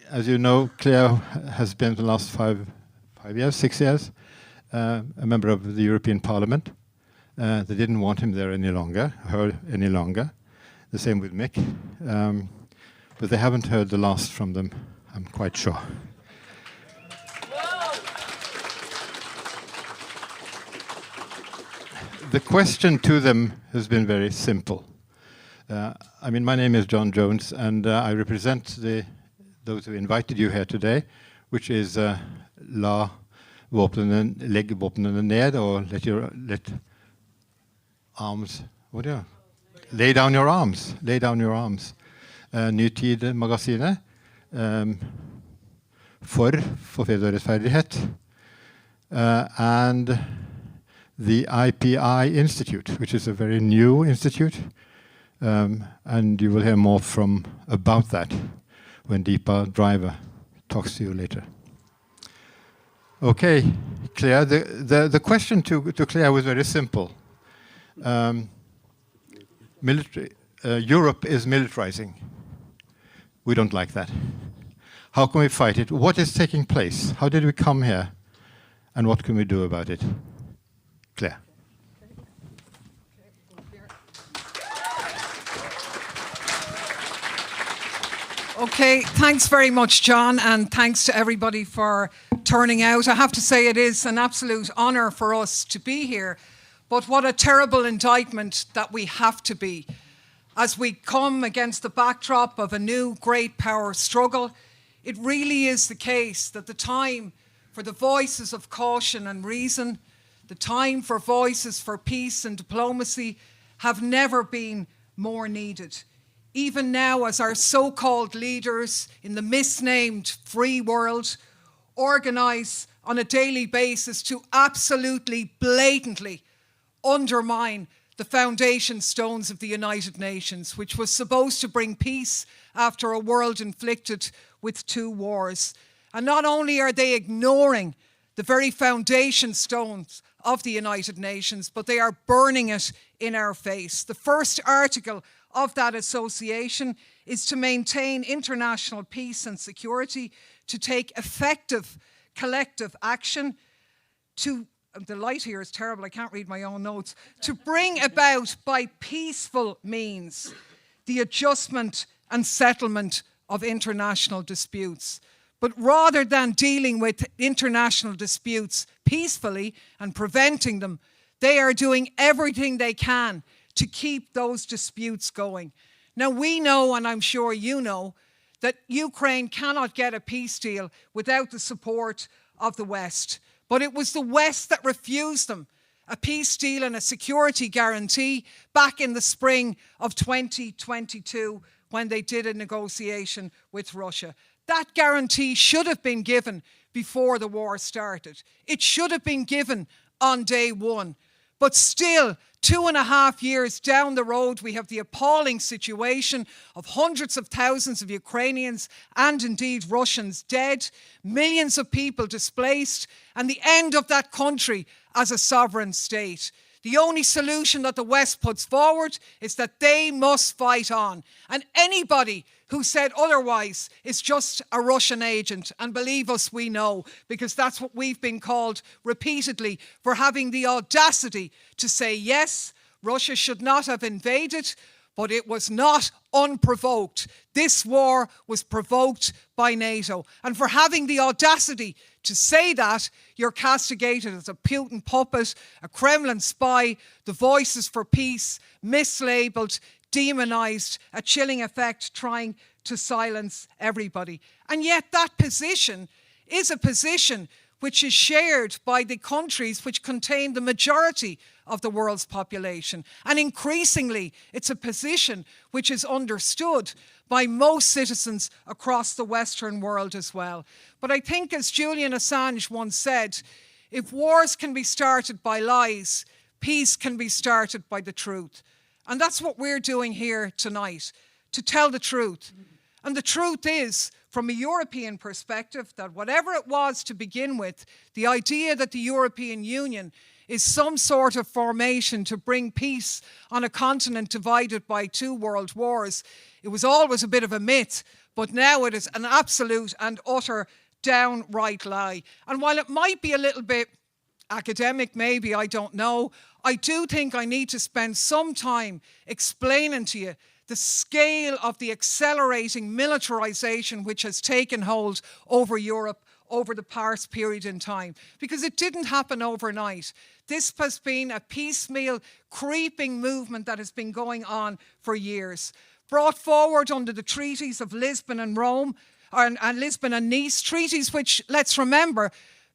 As you know, Clare has been for the last 6 years, a member of the European Parliament. They didn't want him there her any longer. The same with Mick. But they haven't heard the last from them, I'm quite sure. The question to them has been very simple. My name is John Jones, and I represent those who invited you here today, which is legg våpnene ned, or let arms, lay down your arms. Lay down your arms. Ny Tid-magasinet for fred og rettferdighet. And the IPI Institute, which is a very new institute. And you will hear more about that when Deepa Driver talks to you later. Okay, Clare, the question to Clare was very simple. Europe is militarizing. We don't like that. How can we fight it? What is taking place? How did we come here? And what can we do about it? Clare. Okay, thanks very much, John, and thanks to everybody for turning out. I have to say it is an absolute honour for us to be here, but what a terrible indictment that we have to be. As we come against the backdrop of a new great power struggle, it really is the case that the time for the voices of caution and reason, the time for voices for peace and diplomacy have never been more needed. Even now, as our so-called leaders in the misnamed free world organise on a daily basis to absolutely blatantly undermine the foundation stones of the United Nations, which was supposed to bring peace after a world inflicted with 2 wars. And not only are they ignoring the very foundation stones of the United Nations, but they are burning it in our face. The first article of that association is to maintain international peace and security, to take effective collective action, the light here is terrible, I can't read my own notes, to bring about by peaceful means the adjustment and settlement of international disputes. But rather than dealing with international disputes peacefully and preventing them, they are doing everything they can to keep those disputes going. Now we know, and I'm sure you know, that Ukraine cannot get a peace deal without the support of the West. But it was the West that refused them a peace deal and a security guarantee back in the spring of 2022 when they did a negotiation with Russia. That guarantee should have been given before the war started. It should have been given on day one. But still, 2.5 years down the road, we have the appalling situation of hundreds of thousands of Ukrainians and indeed Russians dead, millions of people displaced, and the end of that country as a sovereign state. The only solution that the West puts forward is that they must fight on. And anybody who said otherwise is just a Russian agent. And believe us, we know, because that's what we've been called repeatedly for having the audacity to say, yes, Russia should not have invaded, but it was not unprovoked. This war was provoked by NATO. And for having the audacity to say that, you're castigated as a Putin puppet, a Kremlin spy, the Voices for Peace, mislabeled, demonized, a chilling effect trying to silence everybody. And yet that position is a position which is shared by the countries which contain the majority of the world's population. And increasingly, it's a position which is understood by most citizens across the Western world as well. But I think, as Julian Assange once said, if wars can be started by lies, peace can be started by the truth. And that's what we're doing here tonight, to tell the truth. And the truth is, from a European perspective, that whatever it was to begin with, the idea that the European Union is some sort of formation to bring peace on a continent divided by 2 world wars, it was always a bit of a myth. But now it is an absolute and utter downright lie. And while it might be a little bit academic, maybe, I don't know, I do think I need to spend some time explaining to you the scale of the accelerating militarization which has taken hold over Europe over the past period in time, because it didn't happen overnight. This has been a piecemeal, creeping movement that has been going on for years. Brought forward under the treaties of Lisbon and Rome, and Lisbon and Nice, treaties which, let's remember,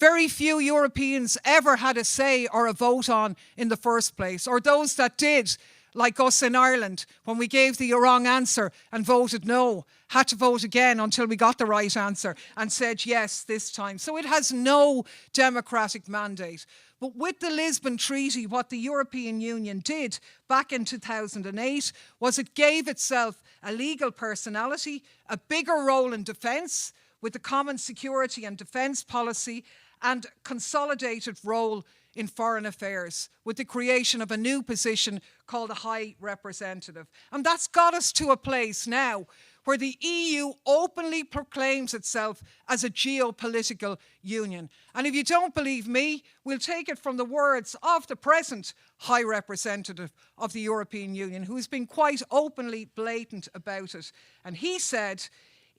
very few Europeans ever had a say or a vote on in the first place, or those that did, like us in Ireland, when we gave the wrong answer and voted no, had to vote again until we got the right answer and said yes this time. So it has no democratic mandate. But with the Lisbon Treaty, what the European Union did back in 2008 was it gave itself a legal personality, a bigger role in defence with the common security and defence policy, and consolidated role in foreign affairs with the creation of a new position called a High Representative. And that's got us to a place now where the EU openly proclaims itself as a geopolitical union. And if you don't believe me, we'll take it from the words of the present High Representative of the European Union, who has been quite openly blatant about it. And he said,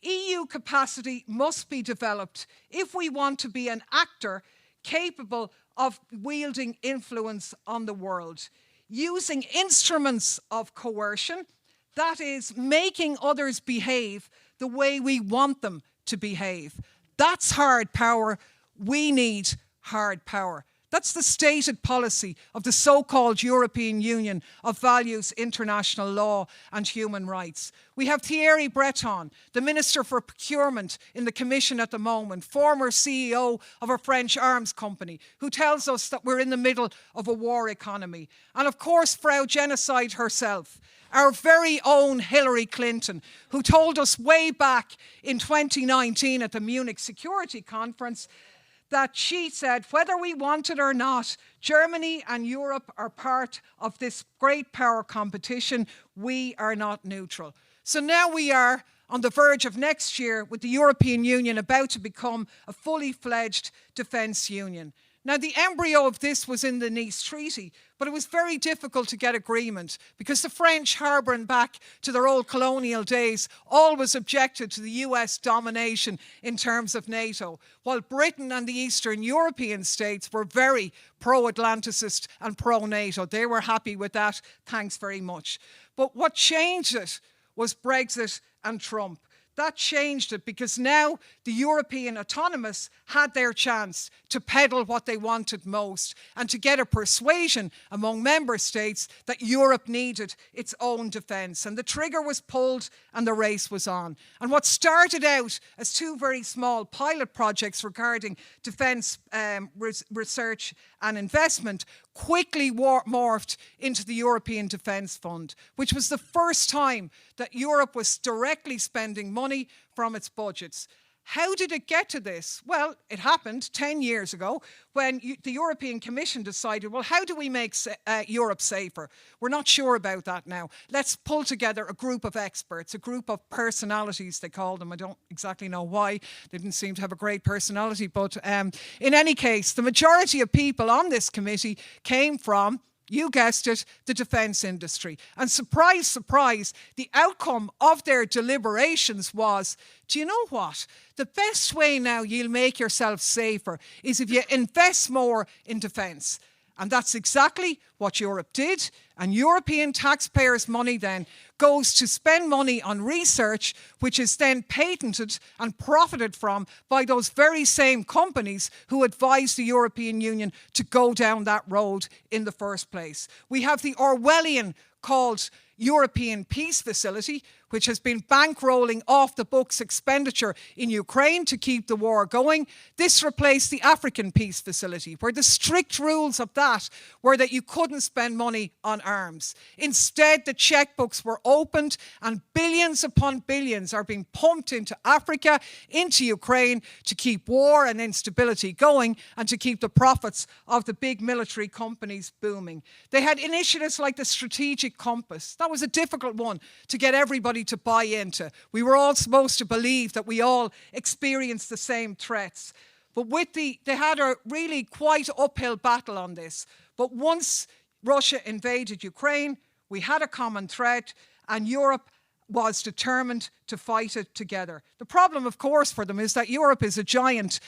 EU capacity must be developed if we want to be an actor capable of wielding influence on the world, using instruments of coercion, that is, making others behave the way we want them to behave. That's hard power. We need hard power. That's the stated policy of the so-called European Union of Values, International Law and Human Rights. We have Thierry Breton, the Minister for Procurement in the Commission at the moment, former CEO of a French arms company, who tells us that we're in the middle of a war economy. And of course, Frau Genocide herself, our very own Hillary Clinton, who told us way back in 2019 at the Munich Security Conference that she said, whether we want it or not, Germany and Europe are part of this great power competition. We are not neutral. So now we are on the verge of next year with the European Union about to become a fully fledged defence union. Now, the embryo of this was in the Nice Treaty, but it was very difficult to get agreement because the French, harbouring back to their old colonial days, always objected to the US domination in terms of NATO, while Britain and the Eastern European states were very pro-Atlanticist and pro-NATO. They were happy with that, thanks very much. But what changed it was Brexit and Trump. That changed it because now the European autonomous had their chance to peddle what they wanted most and to get a persuasion among member states that Europe needed its own defence. And the trigger was pulled and the race was on. And what started out as two very small pilot projects regarding defence research and investment quickly morphed into the European Defence Fund, which was the first time that Europe was directly spending money from its budgets. How did it get to this? Well, it happened 10 years ago when the European Commission decided, well, how do we make Europe safer? We're not sure about that now. Let's pull together a group of experts, a group of personalities, they called them. I don't exactly know why. They didn't seem to have a great personality. But in any case, the majority of people on this committee came from, you guessed it, the defence industry. And surprise, surprise, the outcome of their deliberations was, do you know what? The best way now you'll make yourself safer is if you invest more in defence. And that's exactly what Europe did. And European taxpayers' money then goes to spend money on research, which is then patented and profited from by those very same companies who advised the European Union to go down that road in the first place. We have the Orwellian called European Peace Facility, which has been bankrolling off the books expenditure in Ukraine to keep the war going. This replaced the African Peace Facility, where the strict rules of that were that you couldn't spend money on arms. Instead, the checkbooks were opened and billions upon billions are being pumped into Africa, into Ukraine, to keep war and instability going and to keep the profits of the big military companies booming. They had initiatives like the Strategic Compass. That was a difficult one to get everybody to buy into. We were all supposed to believe that we all experienced the same threats. But they had a really quite uphill battle on this. But once Russia invaded Ukraine, we had a common threat, and Europe was determined to fight it together. The problem, of course, for them is that Europe is a giant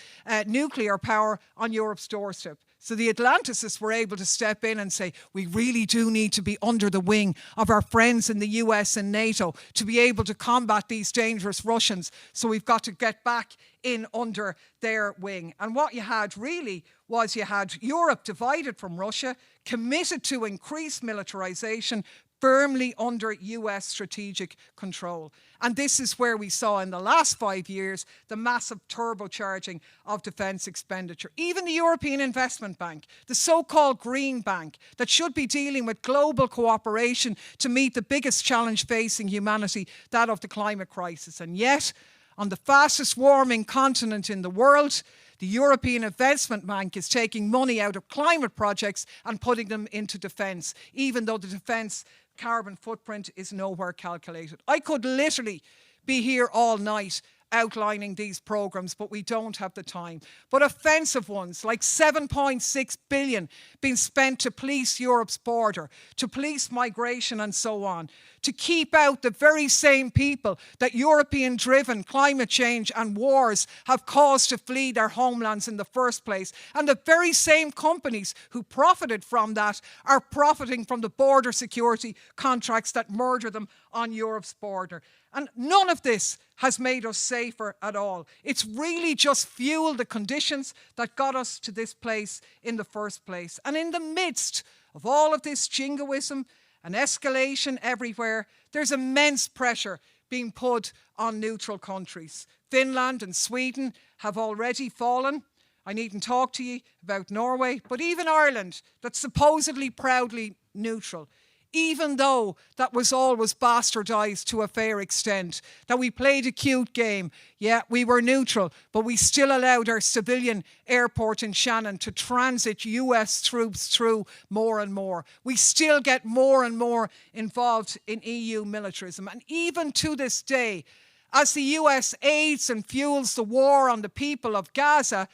nuclear power on Europe's doorstep. So the Atlanticists were able to step in and say, we really do need to be under the wing of our friends in the US and NATO to be able to combat these dangerous Russians. So we've got to get back in under their wing. And what you had really was you had Europe divided from Russia, committed to increased militarization, firmly under US strategic control. And this is where we saw in the last 5 years the massive turbocharging of defence expenditure. Even the European Investment Bank, the so-called Green Bank, that should be dealing with global cooperation to meet the biggest challenge facing humanity, that of the climate crisis. And yet, on the fastest warming continent in the world, the European Investment Bank is taking money out of climate projects and putting them into defence, even though the defence carbon footprint is nowhere calculated. I could literally be here all night outlining these programmes, but we don't have the time. But offensive ones, like 7.6 billion being spent to police Europe's border, to police migration and so on, to keep out the very same people that European-driven climate change and wars have caused to flee their homelands in the first place. And the very same companies who profited from that are profiting from the border security contracts that murder them on Europe's border. And none of this has made us safer at all. It's really just fueled the conditions that got us to this place in the first place. And in the midst of all of this jingoism and escalation everywhere, there's immense pressure being put on neutral countries. Finland and Sweden have already fallen. I needn't talk to you about Norway, but even Ireland, that's supposedly proudly neutral, even though that was always bastardised to a fair extent, that we played a cute game. Yeah, we were neutral, but we still allowed our civilian airport in Shannon to transit US troops through more and more. We still get more and more involved in EU militarism. And even to this day, as the US aids and fuels the war on the people of Gaza,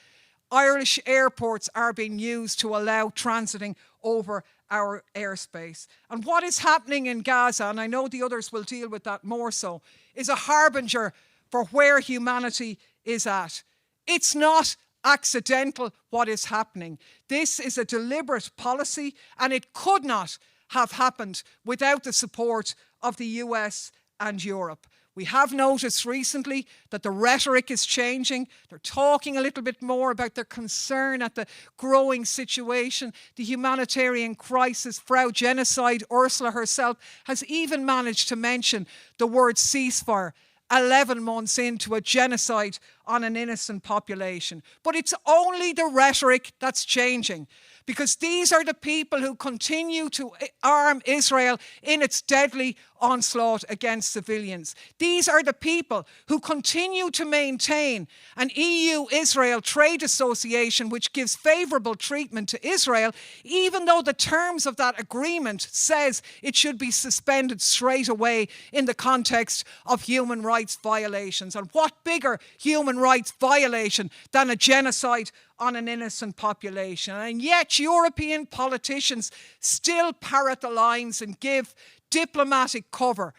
Irish airports are being used to allow transiting over our airspace. And what is happening in Gaza, and I know the others will deal with that more so, is a harbinger for where humanity is at. It's not accidental what is happening. This is a deliberate policy, and it could not have happened without the support of the US and Europe. We have noticed recently that the rhetoric is changing. They're talking a little bit more about their concern at the growing situation, the humanitarian crisis. Frau Genocide, Ursula herself, has even managed to mention the word ceasefire 11 months into a genocide on an innocent population. But it's only the rhetoric that's changing, because these are the people who continue to arm Israel in its deadly onslaught against civilians. These are the people who continue to maintain an EU-Israel trade association which gives favourable treatment to Israel, even though the terms of that agreement says it should be suspended straight away in the context of human rights violations. And what bigger human rights violation than a genocide on an innocent population? And yet European politicians still parrot the lines and give diplomatic cover,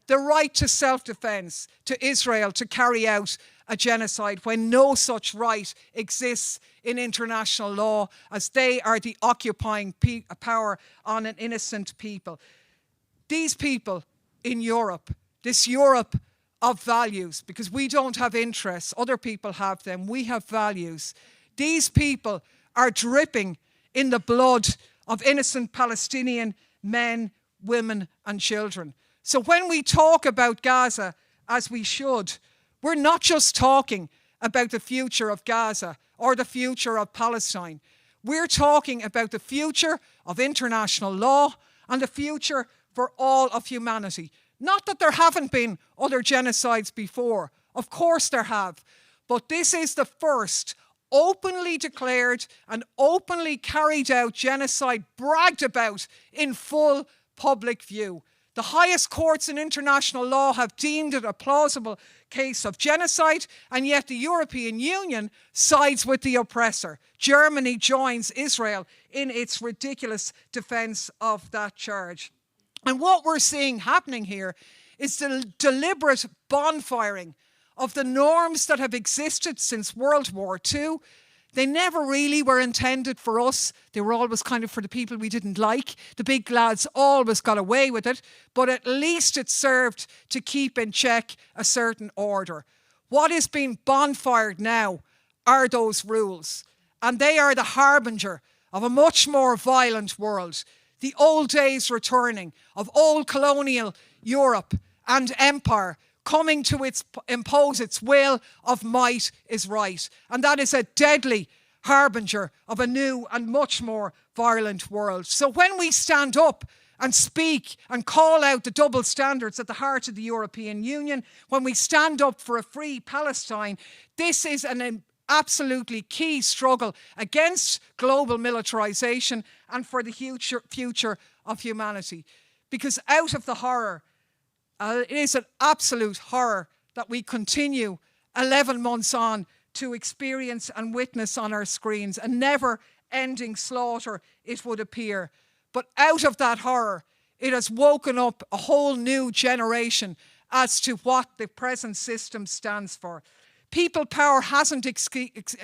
the right to self-defense, to Israel to carry out a genocide when no such right exists in international law, as they are the occupying power on an innocent people. These people in Europe, this Europe of values, because we don't have interests, other people have them, we have values. These people are dripping in the blood of innocent Palestinian men, women and children. So when we talk about Gaza, as we should, we're not just talking about the future of Gaza or the future of Palestine. We're talking about the future of international law and the future for all of humanity. Not that there haven't been other genocides before. Of course there have. But this is the first openly declared and openly carried out genocide bragged about in full public view. The highest courts in international law have deemed it a plausible case of genocide, and yet the European Union sides with the oppressor. Germany joins Israel in its ridiculous defence of that charge. And what we're seeing happening here is the deliberate bonfiring of the norms that have existed since World War II. They never really were intended for us. They were always kind of for the people we didn't like. The big lads always got away with it, but at least it served to keep in check a certain order. What is being bonfired now are those rules, and they are the harbinger of a much more violent world. The old days returning of old colonial Europe and empire coming to impose its will of might is right. And that is a deadly harbinger of a new and much more violent world. So when we stand up and speak and call out the double standards at the heart of the European Union, when we stand up for a free Palestine, this is an absolutely key struggle against global militarization and for the future of humanity. Because out of the horror, it is an absolute horror that we continue 11 months on to experience and witness on our screens. A never-ending slaughter, it would appear. But out of that horror, it has woken up a whole new generation as to what the present system stands for. People power hasn't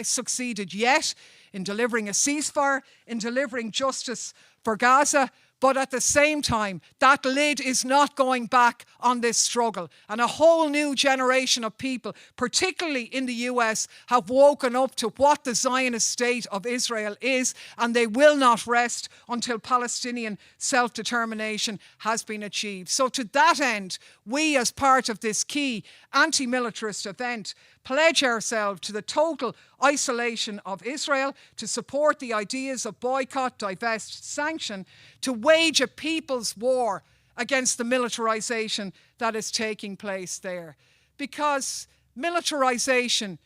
succeeded yet in delivering a ceasefire, in delivering justice for Gaza, but at the same time, that lid is not going back on this struggle. And a whole new generation of people, particularly in the US, have woken up to what the Zionist state of Israel is, and they will not rest until Palestinian self-determination has been achieved. So to that end, we as part of this key anti-militarist event pledge ourselves to the total isolation of Israel, to support the ideas of boycott, divest, sanction, to wage a people's war against the militarization that is taking place there. Because militarization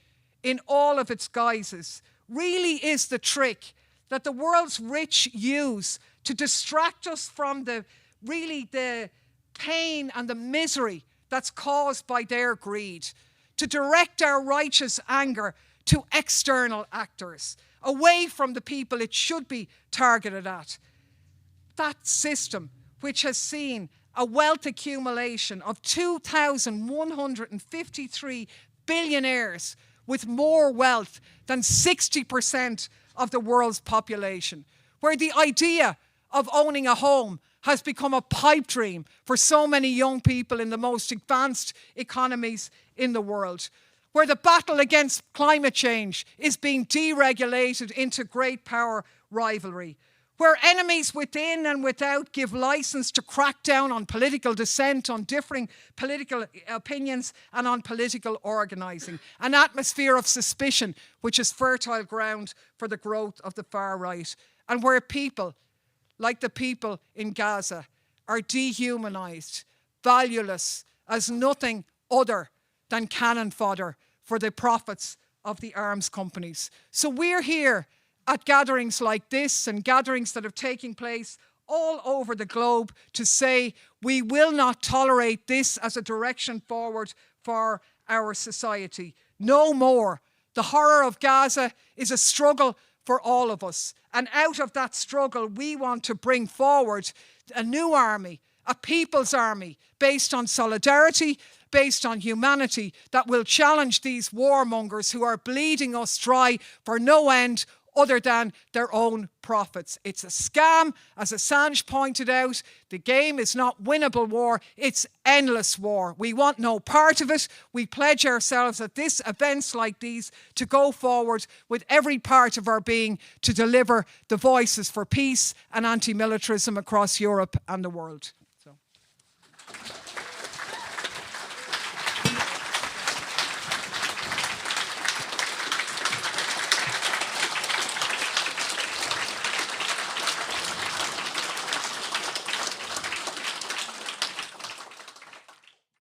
in all of its guises really is the trick that the world's rich use to distract us from the pain and the misery that's caused by their greed, to direct our righteous anger to external actors, away from the people it should be targeted at. That system, which has seen a wealth accumulation of 2,153 billionaires with more wealth than 60% of the world's population, where the idea of owning a home has become a pipe dream for so many young people in the most advanced economies in the world, where the battle against climate change is being deregulated into great power rivalry, where enemies within and without give license to crack down on political dissent, on differing political opinions, and on political organising. An atmosphere of suspicion, which is fertile ground for the growth of the far right, and where people, like the people in Gaza, are dehumanised, valueless, as nothing other than cannon fodder for the profits of the arms companies. So we're here at gatherings like this and gatherings that have taken place all over the globe to say we will not tolerate this as a direction forward for our society. No more. The horror of Gaza is a struggle for all of us. And out of that struggle, we want to bring forward a new army, a people's army based on solidarity, based on humanity, that will challenge these warmongers who are bleeding us dry for no end other than their own profits. It's a scam, as Assange pointed out. The game is not winnable war, it's endless war. We want no part of it. We pledge ourselves at events like these to go forward with every part of our being to deliver the voices for peace and anti-militarism across Europe and the world. So.